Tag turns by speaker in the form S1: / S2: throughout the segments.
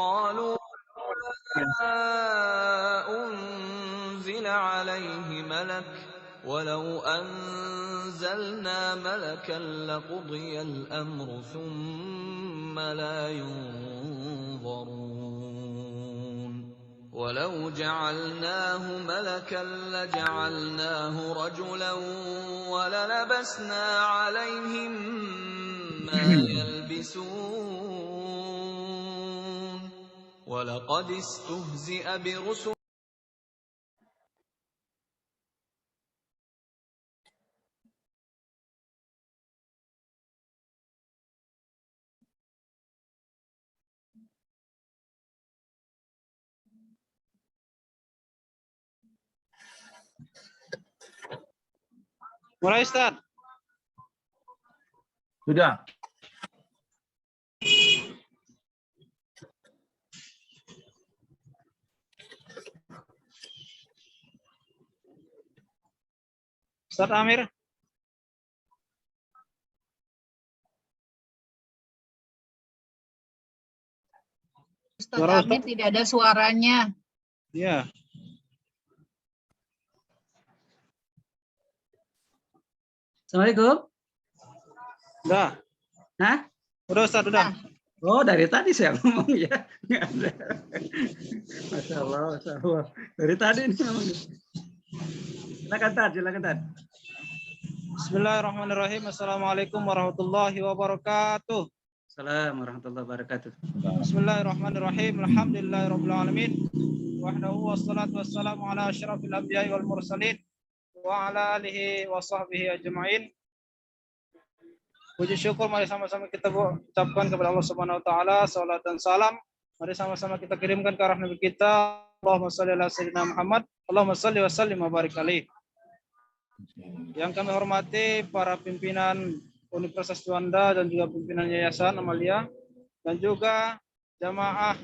S1: قالوا أنزل عليه ملك ولو أنزلنا ملكا لقضي الأمر ثم لا ينظرون ولو جعلناه ملكا لجعلناه رجلا وللبسنا عليهم ما يلبسون ولقد استهزئ برسل
S2: Mulai Ustaz.
S3: Sudah.
S2: Ustaz Amir.
S4: Ustaz Amir tidak ada suaranya.
S2: Ya.
S3: Assalamualaikum.
S2: Udah.
S3: Hah?
S2: Udah Ustaz, udah.
S3: Oh, dari tadi saya ngomong ya. Nggak ada. Masya Allah, Masya Allah. Dari tadi ini ngomong. Silakan Tad.
S2: Bismillahirrahmanirrahim. Assalamualaikum warahmatullahi wabarakatuh.
S3: Assalamualaikum warahmatullahi wabarakatuh.
S2: Bismillahirrahmanirrahim. Alhamdulillahirabbil alamin. Wahdahu wassalatu wassalamu ala asyrafil anbiya'i wal mursalin wa ala alihi wa sahbihi ajma'in. Puji syukur mari sama-sama kita ucapkan kepada Allah Subhanahu wa taala, salat dan salam. Mari sama-sama kita kirimkan ke arah Nabi kita. Allahumma shalli ala sayyidina Muhammad. Allahumma shalli wa sallim wa barik alaihi. Yang kami hormati para pimpinan Universitas Juanda dan juga pimpinan Yayasan Amalia dan juga jamaah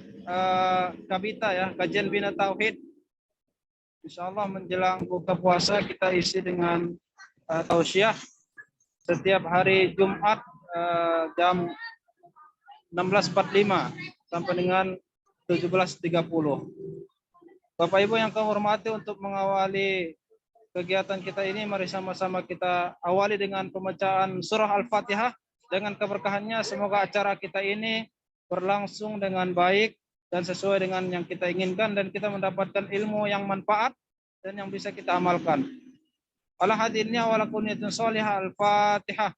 S2: Kabita ya, kajian Bina Tauhid. Insyaallah menjelang buka puasa kita isi dengan tausiah setiap hari Jumat jam 16.45 sampai dengan 17.30. Bapak Ibu yang kami hormati, untuk mengawali kegiatan kita ini, mari sama-sama kita awali dengan pembacaan surah Al-Fatihah. Dengan keberkahannya semoga acara kita ini berlangsung dengan baik dan sesuai dengan yang kita inginkan, dan kita mendapatkan ilmu yang manfaat dan yang bisa kita amalkan. Ala hadirnya walakuniyatun sholihah. Al-Fatihah.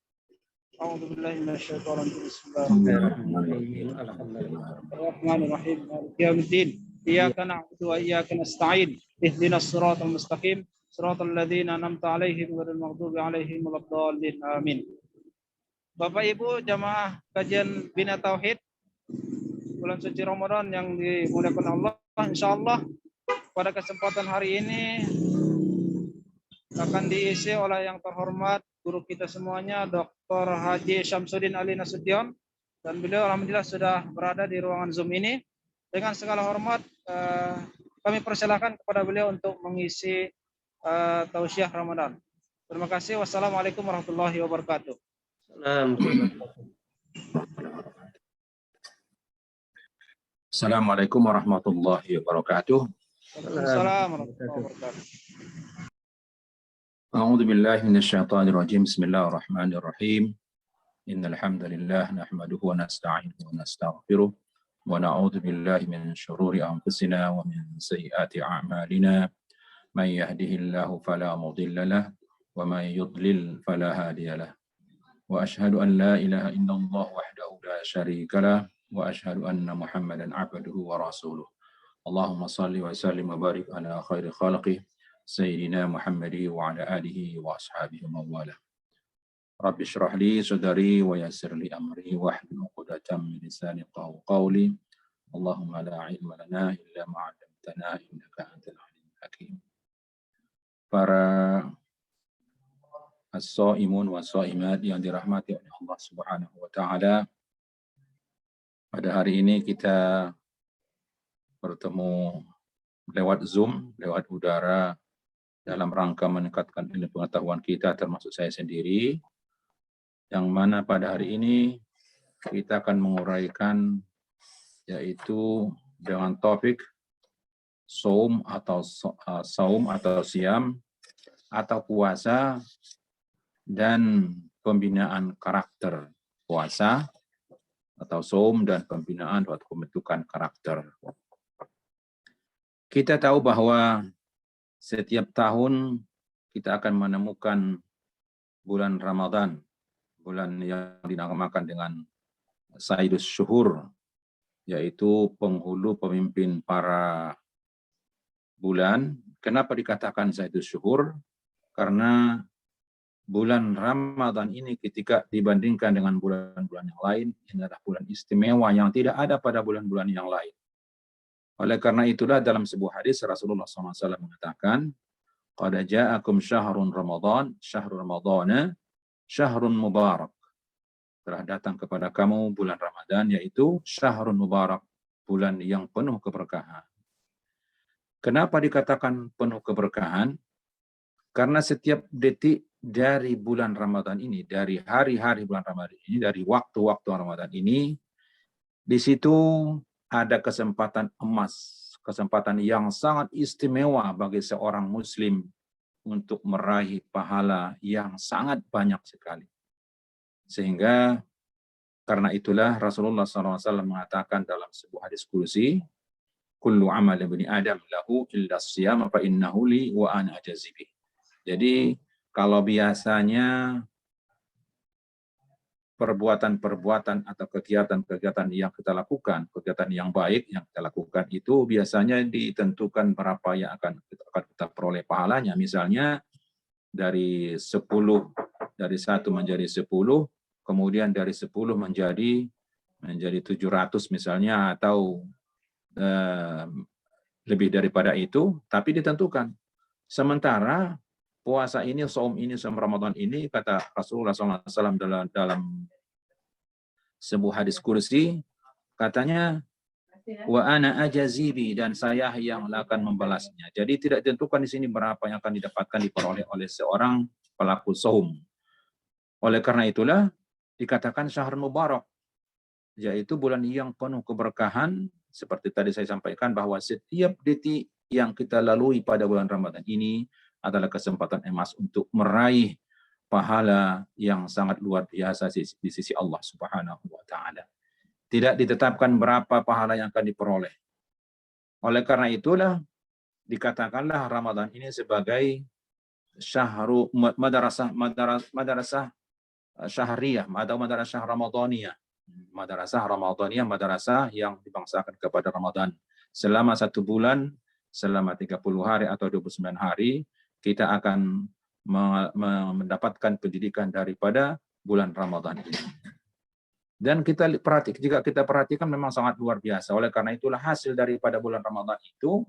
S2: A'udzubillahi minasyaitonir rajim. Bismillahirrahmanirrahim. Alhamdulillahirrahmanirrahim. Maliki yaumiddin. Iyyaka na'budu wa iyyaka nasta'in. Ihdinas siratal mustaqim. Siratal ladzina an'amta 'alaihim ghairil maghdubi 'alaihim waladdallin. Amin. Bapak Ibu jamaah kajian Bina Tauhid bulan suci Ramadan yang dimuliakan Allah, insyaallah pada kesempatan hari ini akan diisi oleh yang terhormat guru kita semuanya, Dr. Haji Syamsuddin Ali Nasution, dan beliau alhamdulillah sudah berada di ruangan Zoom ini. Dengan segala hormat kami persilahkan kepada beliau untuk mengisi tausiah Ramadan. Terima kasih. Wassalamualaikum warahmatullahi wabarakatuh.
S5: Assalamualaikum warahmatullahi wabarakatuh.
S2: Assalamualaikum warahmatullahi wabarakatuh.
S5: A'udzu billahi minasyaitonir rajim. Bismillahirrahmanirrahim. Innal hamdalillah nahmaduhu wa nasta'inuhu wa nastaghfiruh wa na'udzu billahi min shururi anfusina wa min sayyiati a'malina. May yahdihillahu fala mudilla lahu wa may yudlil fala hadiya lahu. Wa asyhadu an la ilaha illallah wahdahu la syarika lahu wa asyhadu anna Muhammadan 'abduhu wa rasuluh. Allahumma shalli wa sallim wa barik ala khairi khalqih Sayyidina Muhammadi wa ala alihi wa ashabihi wa mawala. Rabbi syrah li sadari wa yassir li amri wa hlul 'uqdatam min lisani yafqahu qawli. Allahumma la ilma lana illa ma 'allamtana innaka antal alimul hakim. Para as-shaimun wa shaimat yang dirahmati oleh Allah Subhanahu wa taala. Pada hari ini kita bertemu lewat Zoom, lewat udara, dalam rangka meningkatkan ilmu pengetahuan kita, termasuk saya sendiri, yang mana pada hari ini kita akan menguraikan yaitu dengan topik saum atau siam atau puasa dan pembinaan karakter. Puasa atau saum dan pembinaan atau pembentukan karakter. Kita tahu bahwa setiap tahun kita akan menemukan bulan Ramadan, bulan yang dinamakan dengan Sayyidus Syuhur, yaitu penghulu pemimpin para bulan. Kenapa dikatakan Sayyidus Syuhur? Karena bulan Ramadan ini ketika dibandingkan dengan bulan-bulan yang lain, ini adalah bulan istimewa yang tidak ada pada bulan-bulan yang lain. Oleh karena itulah dalam sebuah hadis Rasulullah SAW mengatakan, "Qad ja'akum syahrun Ramadan, syahrul Ramadana, syahrun mubarak." Telah datang kepada kamu bulan Ramadan, yaitu syahrun mubarak, bulan yang penuh keberkahan. Kenapa dikatakan penuh keberkahan? Karena setiap detik dari bulan Ramadan ini, dari hari-hari bulan Ramadan ini, dari waktu-waktu Ramadan ini, di situ ada kesempatan emas, kesempatan yang sangat istimewa bagi seorang muslim untuk meraih pahala yang sangat banyak sekali. Sehingga karena itulah Rasulullah SAW mengatakan dalam sebuah hadis kursi, "Kullu amal ibni Adam lahu illa siyam fa innahu li wa ana ajazi bih." Jadi kalau biasanya perbuatan-perbuatan atau kegiatan-kegiatan yang kita lakukan, kegiatan yang baik yang kita lakukan itu biasanya ditentukan berapa yang akan kita peroleh pahalanya. Misalnya dari 10, dari 1 menjadi 10, kemudian dari 10 menjadi 700 misalnya, atau lebih daripada itu, tapi ditentukan. Sementara puasa ini, saum ini, saum Ramadan ini, kata Rasulullah SAW dalam sebuah hadis kursi, katanya, "Wa ana ajazibi," dan saya yang akan membalasnya. Jadi tidak ditentukan di sini berapa yang akan didapatkan diperoleh oleh seorang pelaku saum. Oleh karena itulah dikatakan syahrul mubarak, yaitu bulan yang penuh keberkahan. Seperti tadi saya sampaikan bahwa setiap detik yang kita lalui pada bulan Ramadan ini adalah kesempatan emas untuk meraih pahala yang sangat luar biasa di sisi Allah Subhanahu wa taala. Tidak ditetapkan berapa pahala yang akan diperoleh. Oleh karena itulah dikatakanlah Ramadan ini sebagai syahru madrasah syahriyah atau madrasah Ramadaniyah. Madrasah yang dibangsakan kepada Ramadan. Selama 1 bulan, selama 30 hari atau 29 hari, kita akan mendapatkan pendidikan daripada bulan Ramadan ini. Dan jika kita perhatikan memang sangat luar biasa. Oleh karena itulah hasil daripada bulan Ramadan itu,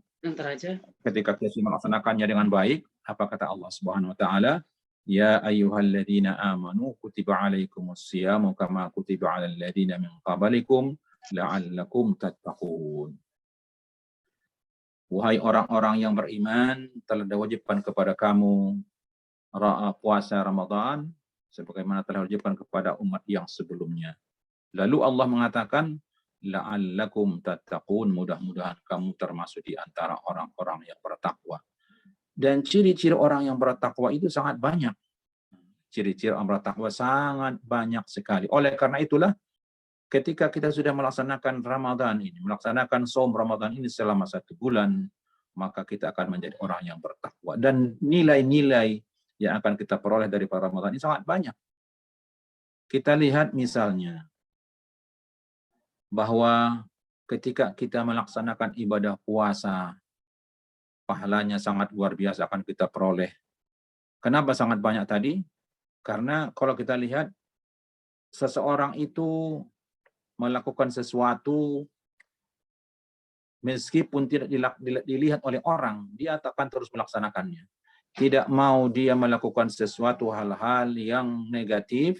S5: ketika kita melaksanakannya dengan baik, apa kata Allah Subhanahu wa taala? "Ya ayyuhalladzina amanu kutiba alaikumus syiyamu kama kutiba alal ladzina min qablikum la'allakum tattaqun." Wahai orang-orang yang beriman, telah diwajibkan kepada kamu puasa Ramadan sebagaimana telah diwajibkan kepada umat yang sebelumnya. Lalu Allah mengatakan, la'allakum tattaqun, mudah-mudahan kamu termasuk di antara orang-orang yang bertakwa. Dan ciri-ciri orang yang bertakwa itu sangat banyak. Ciri-ciri orang bertakwa sangat banyak sekali. Oleh karena itulah, ketika kita sudah melaksanakan Ramadan ini, melaksanakan saum Ramadan ini selama 1 bulan, maka kita akan menjadi orang yang bertakwa. Dan nilai-nilai yang akan kita peroleh dari Ramadan ini sangat banyak. Kita lihat misalnya, bahwa ketika kita melaksanakan ibadah puasa, pahalanya sangat luar biasa akan kita peroleh. Kenapa sangat banyak tadi? Karena kalau kita lihat, seseorang itu melakukan sesuatu meskipun tidak dilihat oleh orang, dia akan terus melaksanakannya. Tidak mau dia melakukan sesuatu hal-hal yang negatif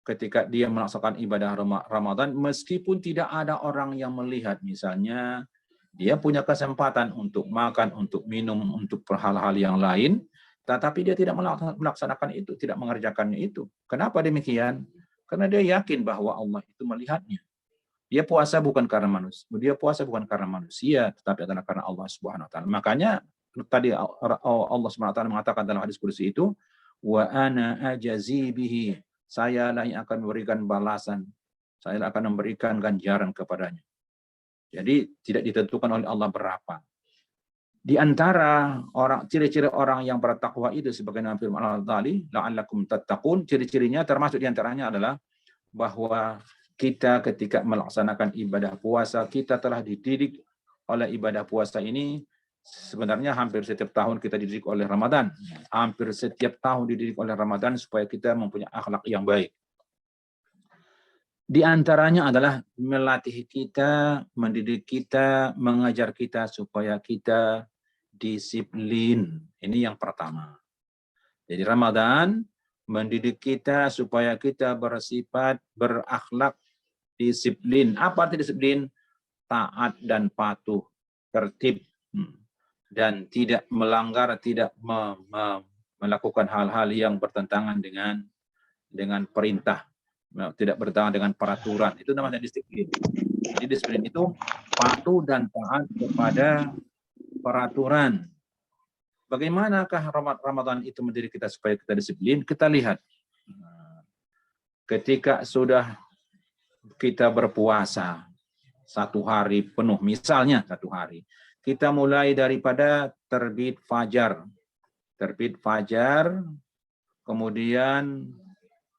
S5: ketika dia melaksanakan ibadah Ramadan, meskipun tidak ada orang yang melihat. Misalnya, dia punya kesempatan untuk makan, untuk minum, untuk hal-hal yang lain, tetapi dia tidak melaksanakan itu, tidak mengerjakannya itu. Kenapa demikian? Karena dia yakin bahwa Allah itu melihatnya. Dia puasa bukan karena manusia, tetapi adalah karena Allah Subhanahu wa taala. Makanya tadi Allah Subhanahu wa taala mengatakan dalam hadis qudsi itu, wa ana ajazi bihi, sayalah yang akan memberikan balasan, saya akan memberikan ganjaran kepadanya. Jadi tidak ditentukan oleh Allah berapa. Di antara ciri-ciri orang yang bertakwa itu sebagaimana firman Allah tadi, la'allakum tattaqun, ciri-cirinya termasuk di antaranya adalah bahwa kita ketika melaksanakan ibadah puasa, kita telah dididik oleh ibadah puasa ini. Sebenarnya hampir setiap tahun kita dididik oleh Ramadan. Hampir setiap tahun dididik oleh Ramadan supaya kita mempunyai akhlak yang baik. Di antaranya adalah melatih kita, mendidik kita, mengajar kita supaya kita disiplin. Ini yang pertama. Jadi Ramadan mendidik kita supaya kita bersifat berakhlak disiplin. Apa arti disiplin? Taat dan patuh, tertib, dan tidak melanggar, tidak melakukan hal-hal yang bertentangan dengan perintah, tidak bertentangan dengan peraturan. Itu namanya disiplin. Jadi disiplin itu patuh dan taat kepada peraturan. Bagaimanakah Ramadan itu mendidik kita supaya kita disiplin? Kita lihat ketika sudah kita berpuasa 1 hari penuh, misalnya 1 hari, kita mulai daripada terbit fajar, kemudian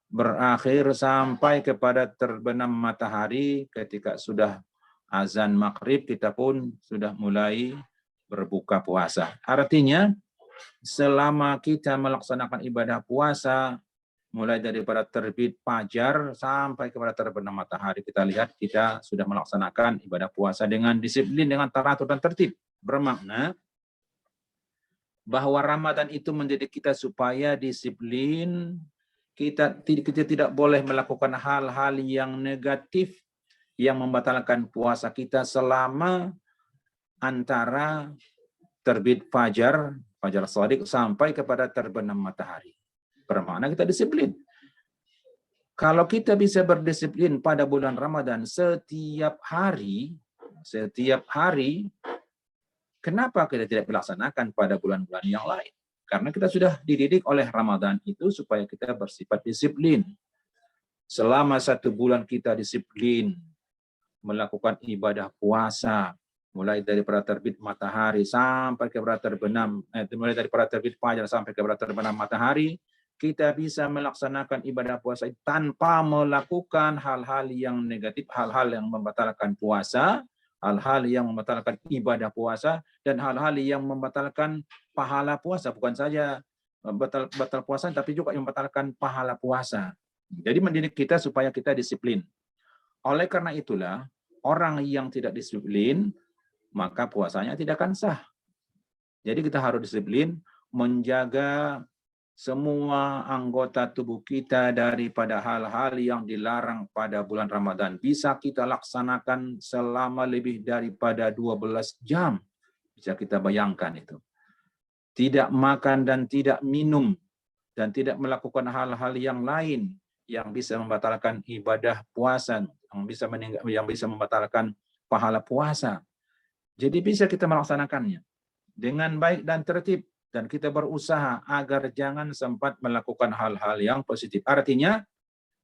S5: berakhir sampai kepada terbenam matahari. Ketika sudah azan maghrib, kita pun sudah mulai berbuka puasa. Artinya, selama kita melaksanakan ibadah puasa, mulai daripada terbit fajar sampai kepada terbenam matahari, kita lihat kita sudah melaksanakan ibadah puasa dengan disiplin, dengan teratur dan tertib. Bermakna bahwa Ramadan itu mendidik kita supaya disiplin. Kita tidak boleh melakukan hal-hal yang negatif yang membatalkan puasa kita selama antara terbit fajar shadiq sampai kepada terbenam matahari. Bermakna kita disiplin. Kalau kita bisa berdisiplin pada bulan Ramadan setiap hari, kenapa kita tidak melaksanakan pada bulan-bulan yang lain? Karena kita sudah dididik oleh Ramadan itu supaya kita bersifat disiplin. Selama 1 bulan kita disiplin melakukan ibadah puasa, mulai daripada terbit matahari sampai kepada terbenam, mulai daripada terbit fajar sampai kepada terbenam matahari, kita bisa melaksanakan ibadah puasa tanpa melakukan hal-hal yang negatif, hal-hal yang membatalkan puasa, hal-hal yang membatalkan ibadah puasa, dan hal-hal yang membatalkan pahala puasa. Bukan saja batal puasa, tapi juga yang membatalkan pahala puasa. Jadi mendidik kita supaya kita disiplin. Oleh karena itulah, orang yang tidak disiplin, maka puasanya tidak akan sah. Jadi kita harus disiplin, menjaga semua anggota tubuh kita daripada hal-hal yang dilarang pada bulan Ramadan. Bisa kita laksanakan selama lebih daripada 12 jam. Bisa kita bayangkan itu. Tidak makan dan tidak minum, dan tidak melakukan hal-hal yang lain yang bisa membatalkan ibadah puasa, yang bisa membatalkan pahala puasa. Jadi bisa kita melaksanakannya dengan baik dan tertib, dan kita berusaha agar jangan sempat melakukan hal-hal yang positif. Artinya,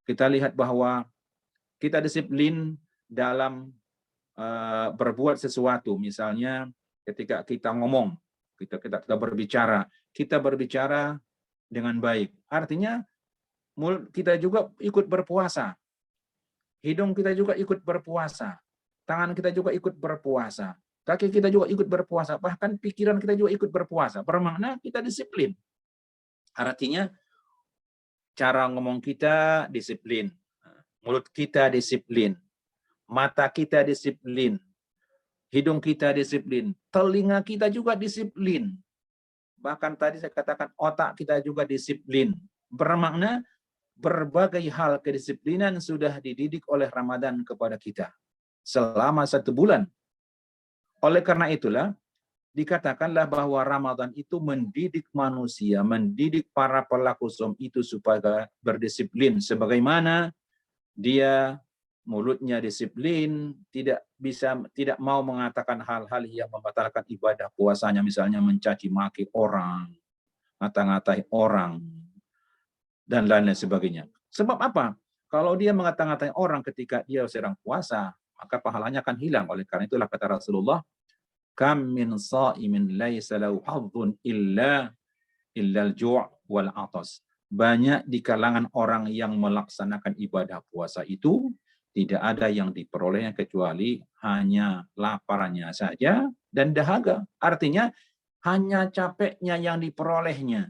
S5: kita lihat bahwa kita disiplin dalam berbuat sesuatu. Misalnya, ketika kita ngomong, kita berbicara dengan baik. Artinya, kita juga ikut berpuasa. Hidung kita juga ikut berpuasa. Tangan kita juga ikut berpuasa. Kaki kita juga ikut berpuasa, bahkan pikiran kita juga ikut berpuasa. Bermakna kita disiplin. Artinya, cara ngomong kita disiplin, mulut kita disiplin, mata kita disiplin, hidung kita disiplin, telinga kita juga disiplin. Bahkan tadi saya katakan otak kita juga disiplin. Bermakna berbagai hal kedisiplinan sudah dididik oleh Ramadan kepada kita selama 1 bulan. Oleh karena itulah, dikatakanlah bahwa Ramadan itu mendidik manusia, mendidik para pelaku som itu supaya berdisiplin. Sebagaimana dia mulutnya disiplin, tidak mau mengatakan hal-hal yang membatalkan ibadah puasanya, misalnya mencaci maki orang, ngata-ngatai orang, dan lain-lain sebagainya. Sebab apa? Kalau dia mengata-ngatai orang ketika dia sedang puasa, maka pahalanya akan hilang. Oleh karena itulah kata Rasulullah, kam min sha'imin laisa lahu hadzun illa al-ju' wal 'atas. Banyak di kalangan orang yang melaksanakan ibadah puasa itu tidak ada yang diperolehnya kecuali hanya laparnya saja dan dahaga. Artinya hanya capeknya yang diperolehnya.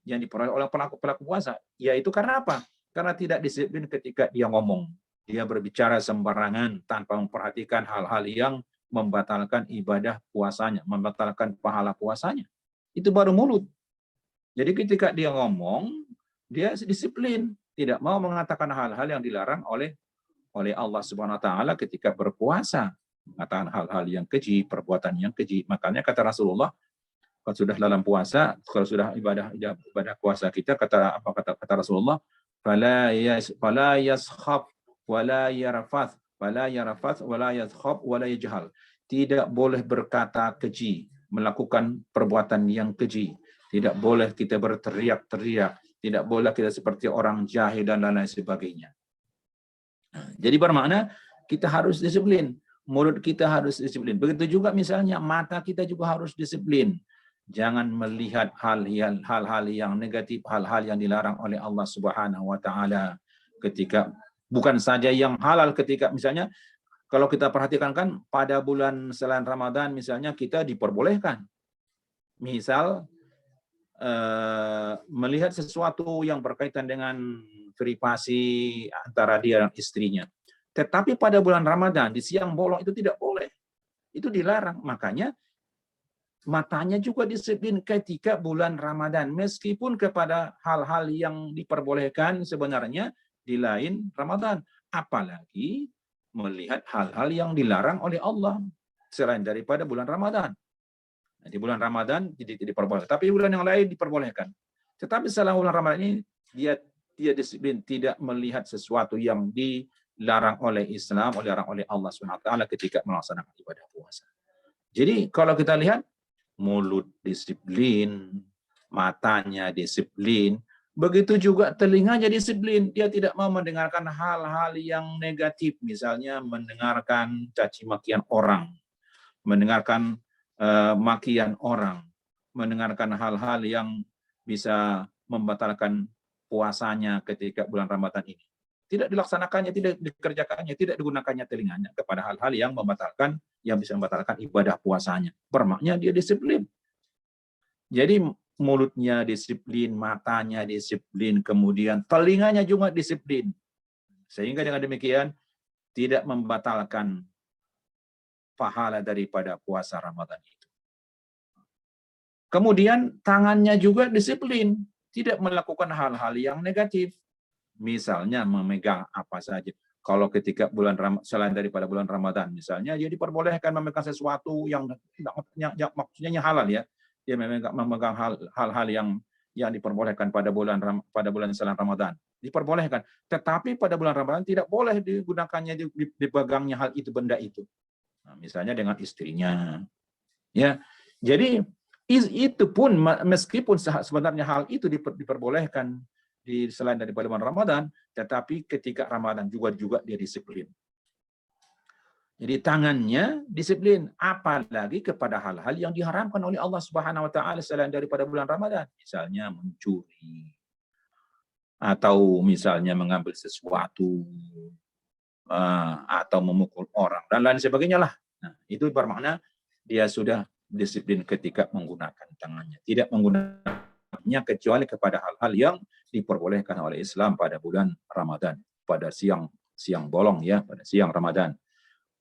S5: Yang diperoleh oleh pelaku puasa. Yaitu karena apa? Karena tidak disiplin ketika dia ngomong. Dia berbicara sembarangan tanpa memperhatikan hal-hal yang membatalkan ibadah puasanya, membatalkan pahala puasanya. Itu baru mulut. Jadi ketika dia ngomong, dia disiplin, tidak mau mengatakan hal-hal yang dilarang oleh Allah Subhanahu wa taala ketika berpuasa, mengatakan hal-hal yang keji, perbuatan yang keji. Makanya kata Rasulullah, kalau sudah dalam puasa, kalau sudah ibadah puasa kita, kata Rasulullah, fala yaskhab wala yarfath wala yaskhab wala yajhal. Tidak boleh berkata keji, melakukan perbuatan yang keji. Tidak boleh kita berteriak-teriak. Tidak boleh kita seperti orang jahil dan lain-lain sebagainya. Jadi bermakna kita harus disiplin. Mulut kita harus disiplin. Begitu juga misalnya mata kita juga harus disiplin. Jangan melihat hal-hal yang negatif, hal-hal yang dilarang oleh Allah Subhanahu wa taala ketika bukan saja yang halal, ketika misalnya kalau kita perhatikan kan pada bulan selain Ramadan misalnya kita diperbolehkan. Misal melihat sesuatu yang berkaitan dengan privasi antara dia dan istrinya. Tetapi pada bulan Ramadan di siang bolong itu tidak boleh. Itu dilarang. Makanya matanya juga disiplin ketika bulan Ramadan. Meskipun kepada hal-hal yang diperbolehkan sebenarnya di lain Ramadan. Apalagi melihat hal-hal yang dilarang oleh Allah selain daripada bulan Ramadan. Di bulan Ramadan tidak diperbolehkan, tapi bulan yang lain diperbolehkan. Tetapi setelah bulan Ramadan ini dia disiplin, tidak melihat sesuatu yang dilarang oleh Islam, dilarang oleh Allah SWT ketika melaksanakan ibadah puasa. Jadi kalau kita lihat mulut disiplin, matanya disiplin, begitu juga telinganya disiplin. Dia tidak mau mendengarkan hal-hal yang negatif, misalnya mendengarkan caci makian orang, mendengarkan makian orang, mendengarkan hal-hal yang bisa membatalkan puasanya ketika bulan Ramadan ini. Tidak dilaksanakannya, tidak dikerjakannya, tidak digunakannya telinganya kepada hal-hal yang membatalkan, yang bisa membatalkan ibadah puasanya. Bermakna dia disiplin. Jadi mulutnya disiplin, matanya disiplin, kemudian telinganya juga disiplin. Sehingga dengan demikian tidak membatalkan pahala daripada puasa Ramadan itu. Kemudian tangannya juga disiplin, tidak melakukan hal-hal yang negatif. Misalnya memegang apa saja. Kalau ketika bulan selain daripada bulan Ramadan, misalnya dia diperbolehkan memegang sesuatu yang maksudnya halal ya. Dia memegang hal-hal yang diperbolehkan pada bulan selain Ramadan. Diperbolehkan. Tetapi pada bulan Ramadan tidak boleh digunakannya, dipegangnya hal itu, benda itu. Nah, misalnya dengan istrinya, ya. Jadi itu pun meskipun sebenarnya hal itu diperbolehkan selain daripada bulan Ramadan, tetapi ketika Ramadan juga dia disiplin. Jadi tangannya disiplin, apalagi kepada hal-hal yang diharamkan oleh Allah Subhanahu wa taala selain daripada bulan Ramadan, misalnya mencuri atau misalnya mengambil sesuatu, atau memukul orang dan lain sebagainya lah. Nah, itu bermakna dia sudah disiplin ketika menggunakan tangannya. Tidak menggunakannya kecuali kepada hal-hal yang diperbolehkan oleh Islam pada bulan Ramadan, pada siang bolong ya, pada siang Ramadan.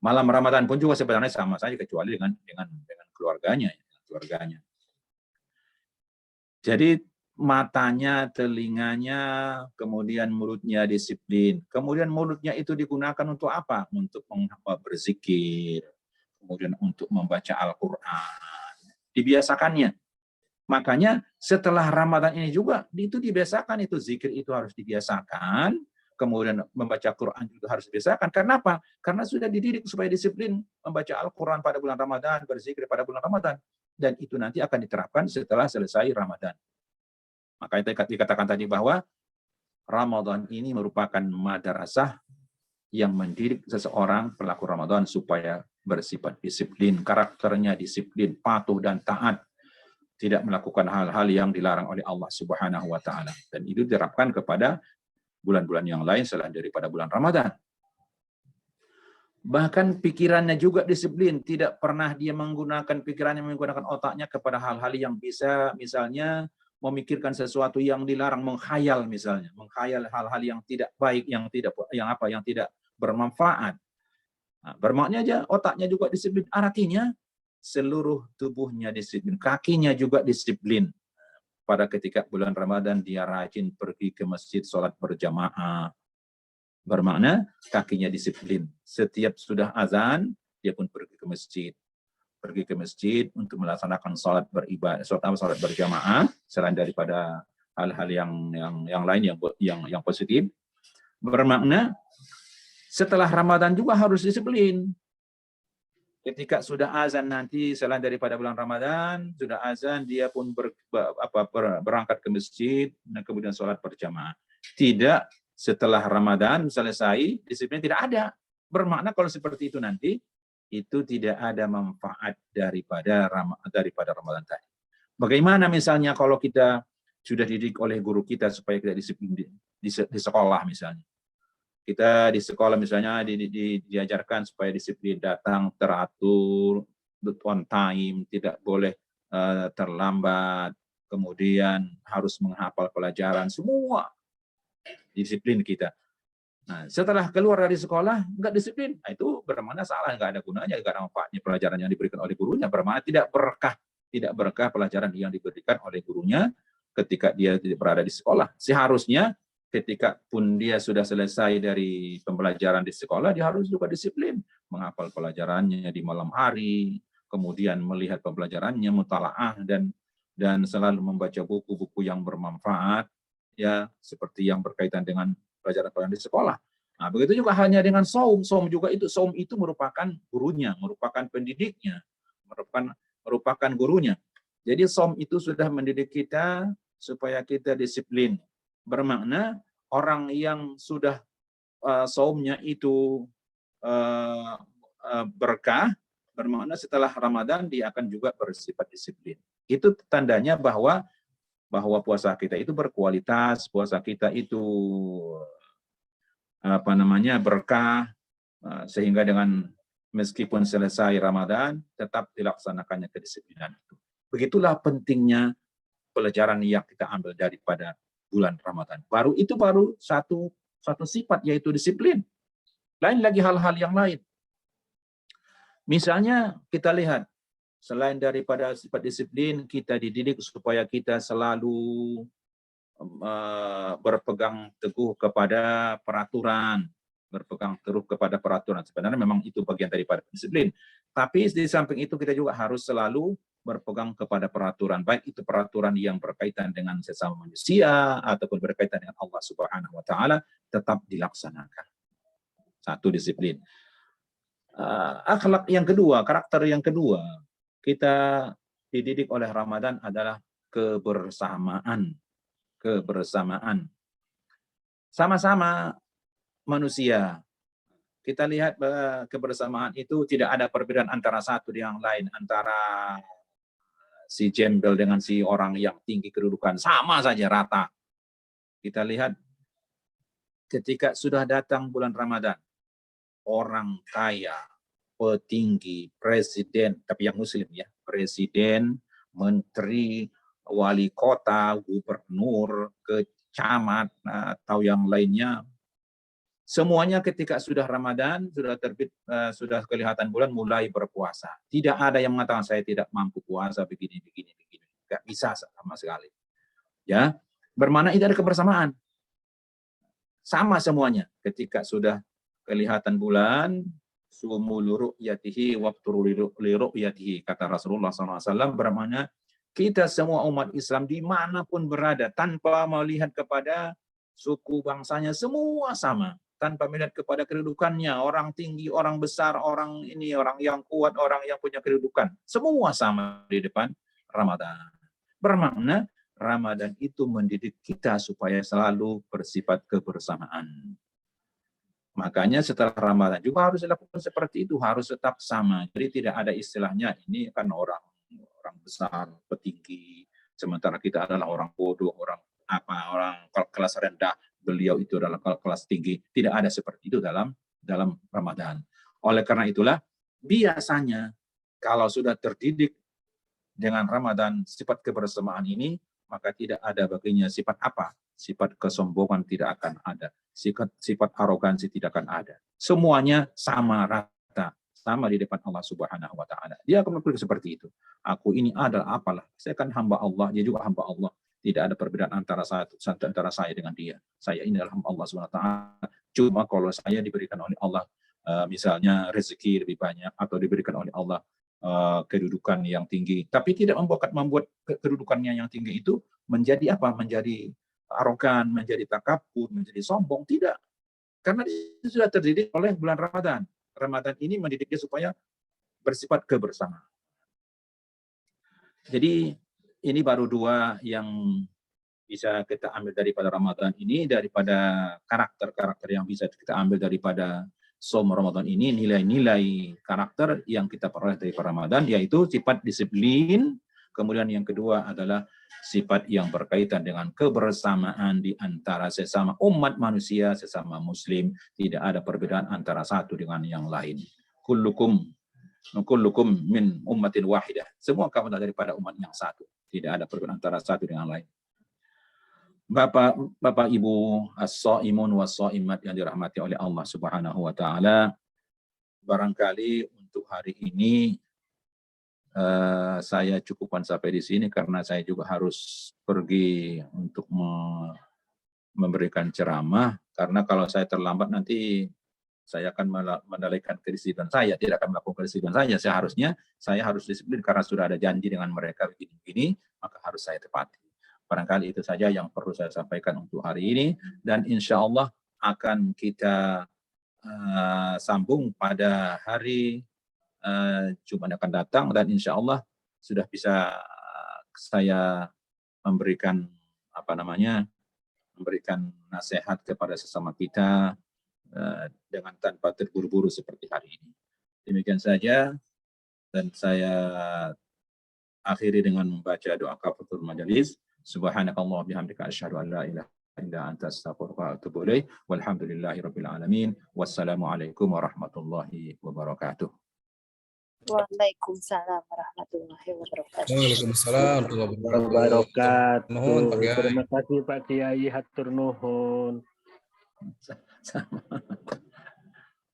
S5: Malam Ramadan pun juga sebenarnya sama saja kecuali dengan keluarganya. Jadi matanya, telinganya, kemudian mulutnya disiplin. Kemudian mulutnya itu digunakan untuk apa? Untuk berzikir, kemudian untuk membaca Al-Quran. Dibiasakannya. Makanya setelah Ramadan ini juga itu dibiasakan, itu zikir itu harus dibiasakan. kemudian membaca Quran juga harus dibiasakan. Kenapa? Karena sudah dididik supaya disiplin membaca Al-Quran pada bulan Ramadan, berzikir pada bulan Ramadan. Dan itu nanti akan diterapkan setelah selesai Ramadan. Maka itu dikatakan tadi bahwa Ramadan ini merupakan madrasah yang mendidik seseorang pelaku Ramadan supaya bersifat disiplin, karakternya disiplin, patuh dan taat, tidak melakukan hal-hal yang dilarang oleh Allah Subhanahu wa taala. Dan itu diterapkan kepada bulan-bulan yang lain selain daripada bulan Ramadan. Bahkan pikirannya juga disiplin, tidak pernah dia menggunakan pikirannya, menggunakan otaknya kepada hal-hal yang bisa misalnya memikirkan sesuatu yang dilarang, menghayal misalnya, menghayal hal-hal yang tidak baik, yang tidak bermanfaat. Nah, bermakna aja otaknya juga disiplin, artinya seluruh tubuhnya disiplin, kakinya juga disiplin. Pada ketika bulan Ramadan dia rajin pergi ke masjid sholat berjamaah. Bermakna kakinya disiplin. Setiap sudah azan dia pun pergi ke masjid. Pergi ke masjid untuk melaksanakan sholat beribadah, sholat berjamaah selain daripada hal-hal yang lain yang positif. Bermakna setelah Ramadan juga harus disiplin. Ketika sudah azan nanti selain daripada bulan Ramadan, sudah azan dia pun berangkat ke masjid dan kemudian sholat berjamaah. Tidak setelah Ramadan selesai disiplin, tidak ada. Bermakna kalau seperti itu nanti itu tidak ada manfaat daripada Ramadan tadi. Bagaimana misalnya kalau kita sudah dididik oleh guru kita supaya kita disiplin di sekolah misalnya. Kita di sekolah misalnya diajarkan supaya disiplin, datang teratur, on time, tidak boleh terlambat, kemudian harus menghafal pelajaran, semua disiplin kita. Nah, setelah keluar dari sekolah nggak disiplin, nah, itu bermakna salah, nggak ada gunanya, nggak ada manfaatnya pelajaran yang diberikan oleh gurunya, bermakna tidak berkah pelajaran yang diberikan oleh gurunya ketika dia berada di sekolah. Seharusnya ketika pun dia sudah selesai dari pembelajaran di sekolah, dia harus juga disiplin menghafal pelajarannya di malam hari, kemudian melihat pembelajarannya, mutalaah dan selalu membaca buku-buku yang bermanfaat, ya seperti yang berkaitan dengan pelajaran-pelajaran di sekolah. Nah, begitu juga hanya dengan saum. Saum itu merupakan gurunya, merupakan pendidiknya, merupakan gurunya. Jadi saum itu sudah mendidik kita supaya kita disiplin. Bermakna orang yang sudah saumnya itu berkah, bermakna setelah Ramadan dia akan juga bersifat disiplin. Itu tandanya bahwa puasa kita itu berkualitas, puasa kita itu berkah, sehingga dengan meskipun selesai Ramadan tetap dilaksanakannya kedisiplinan itu. Begitulah pentingnya pelajaran yang kita ambil daripada bulan Ramadan. Baru satu sifat, yaitu disiplin. Lain lagi hal-hal yang lain. Misalnya kita lihat, selain daripada sifat disiplin, kita dididik supaya kita selalu berpegang teguh kepada peraturan. Sebenarnya memang itu bagian daripada disiplin. Tapi di samping itu kita juga harus selalu berpegang kepada peraturan, baik itu peraturan yang berkaitan dengan sesama manusia ataupun berkaitan dengan Allah Subhanahu wa taala, tetap dilaksanakan. Satu, disiplin. Akhlak yang kedua, karakter yang kedua, kita dididik oleh Ramadan adalah kebersamaan. Sama-sama manusia. Kita lihat kebersamaan itu tidak ada perbedaan antara satu dengan yang lain, antara si jembel dengan si orang yang tinggi kedudukan, sama saja, rata. Kita lihat ketika sudah datang bulan Ramadan, orang kaya, petinggi, presiden, tapi yang muslim ya, presiden, menteri, wali kota, gubernur, camat, atau yang lainnya, semuanya ketika sudah Ramadan, sudah terbit, sudah kelihatan bulan, mulai berpuasa. Tidak ada yang mengatakan saya tidak mampu puasa begini. Tidak bisa sama sekali. Ya, bermakna itu ada kebersamaan. Sama semuanya. Ketika sudah kelihatan bulan, sumu liru'yatihi waqturu liru'yatihi, kata Rasulullah SAW, bermakna kita semua umat Islam dimanapun berada, tanpa melihat kepada suku, bangsanya, semua sama. Tanpa melihat kepada kedudukannya, orang tinggi, orang besar, orang ini, orang yang kuat, orang yang punya kedudukan. Semua sama di depan Ramadan. Bermakna Ramadan itu mendidik kita supaya selalu bersifat kebersamaan. Makanya setelah Ramadan juga harus dilakukan seperti itu, harus tetap sama. Jadi tidak ada istilahnya ini kan orang besar, petinggi, sementara kita adalah orang bodoh, orang kelas rendah, beliau itu adalah kelas tinggi. Tidak ada seperti itu dalam Ramadan. Oleh karena itulah biasanya kalau sudah terdidik dengan Ramadan sifat kebersamaan ini, maka tidak ada baginya sifat apa? Sifat kesombongan tidak akan ada. Sifat arogansi tidak akan ada. Semuanya sama rata, sama di depan Allah Subhanahu wa taala. Dia akan berpikir seperti itu. Aku ini adalah apalah. Saya kan hamba Allah, dia juga hamba Allah. Tidak ada perbedaan antara saya dengan dia. Saya ini adalah hamba Allah Subhanahu wa taala. Cuma kalau saya diberikan oleh Allah misalnya rezeki lebih banyak atau diberikan oleh Allah kedudukan yang tinggi, tapi tidak membuat kedudukannya yang tinggi itu menjadi apa? Menjadi arogan, menjadi takabur, menjadi sombong. Tidak. Karena dia sudah terdidik oleh bulan Ramadan. Ramadan ini mendidik dia supaya bersifat kebersamaan. Jadi ini baru dua yang bisa kita ambil daripada Ramadan ini, daripada karakter-karakter yang bisa kita ambil daripada Som Ramadan ini, nilai-nilai karakter yang kita peroleh dari Ramadan, yaitu sifat disiplin. Kemudian yang kedua adalah sifat yang berkaitan dengan kebersamaan di antara sesama umat manusia, sesama muslim. Tidak ada perbedaan antara satu dengan yang lain. Kullukum min ummatin wahidah. Semua kamu daripada umat yang satu. Tidak ada perbedaan antara satu dengan lain. Bapak Ibu as-shaimun was-shaimat yang dirahmati oleh Allah Subhanahu wa taala, barangkali untuk hari ini saya cukupkan sampai di sini karena saya juga harus pergi untuk memberikan ceramah, karena kalau saya terlambat nanti saya akan menalaikan kedisiplinan saya, tidak akan melakukan kedisiplinan saya. Seharusnya saya harus disiplin karena sudah ada janji dengan mereka begini-begini, maka harus saya tepati. Barangkali itu saja yang perlu saya sampaikan untuk hari ini, dan insya Allah akan kita sambung pada hari Jumat akan datang, dan insya Allah sudah bisa saya memberikan memberikan nasihat kepada sesama kita dengan tanpa terburu-buru seperti hari ini. Demikian saja, dan saya akhiri dengan membaca doa kafaratul majelis. Subhanakallah bihamdika asyhadu an la ilaha illa anta astaghfiruka wa atubu ilaik. Walhamdulillahirabbil alamin. Wassalamualaikum warahmatullahi wabarakatuh.
S6: Waalaikumsalam warahmatullahi wabarakatuh.
S7: Waalaikumsalam warahmatullahi wabarakatuh. Nuhun, Pak Kiai.
S8: Terima kasih Pak Kiai, hatur nuhun.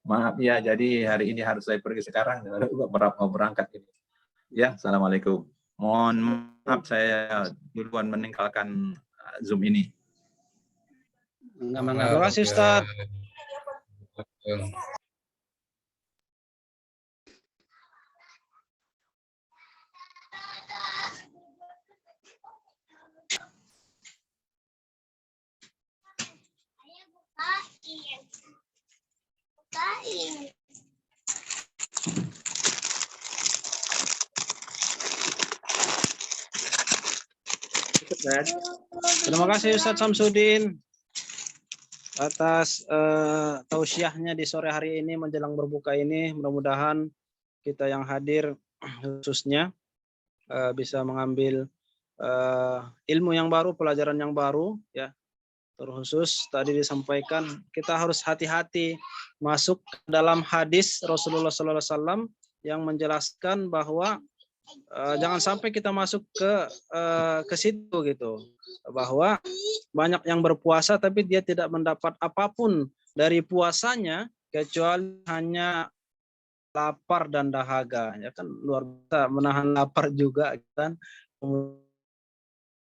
S5: Maaf ya, jadi hari ini harus saya pergi sekarang, mau berangkat ini. Ya, assalamualaikum. Mohon maaf saya duluan meninggalkan Zoom ini.
S2: Terima kasih Ustaz. Terima kasih Ustadz Samsudin atas tausiahnya di sore hari ini menjelang berbuka ini. Mudah-mudahan kita yang hadir khususnya bisa mengambil ilmu yang baru, pelajaran yang baru ya. Terkhusus tadi disampaikan kita harus hati-hati masuk dalam hadis Rasulullah SAW yang menjelaskan bahwa jangan sampai kita masuk ke situ gitu, bahwa banyak yang berpuasa tapi dia tidak mendapat apapun dari puasanya kecuali hanya lapar dan dahaga, ya kan, luar biasa menahan lapar juga kan,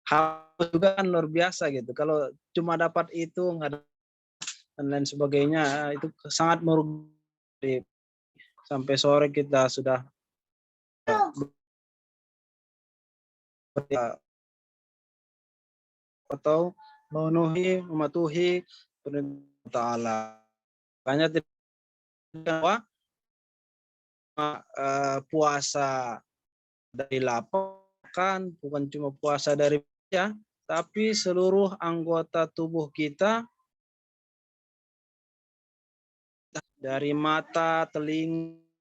S2: haus juga kan luar biasa gitu. Kalau cuma dapat itu nggak ada dan lain sebagainya, itu sangat merugi. Sampai sore kita sudah atau mematuhi perintah Ta'ala. Makanya tidak puasa dari lapar, bukan cuma puasa dari ya, tapi seluruh anggota tubuh kita dari mata, telinga,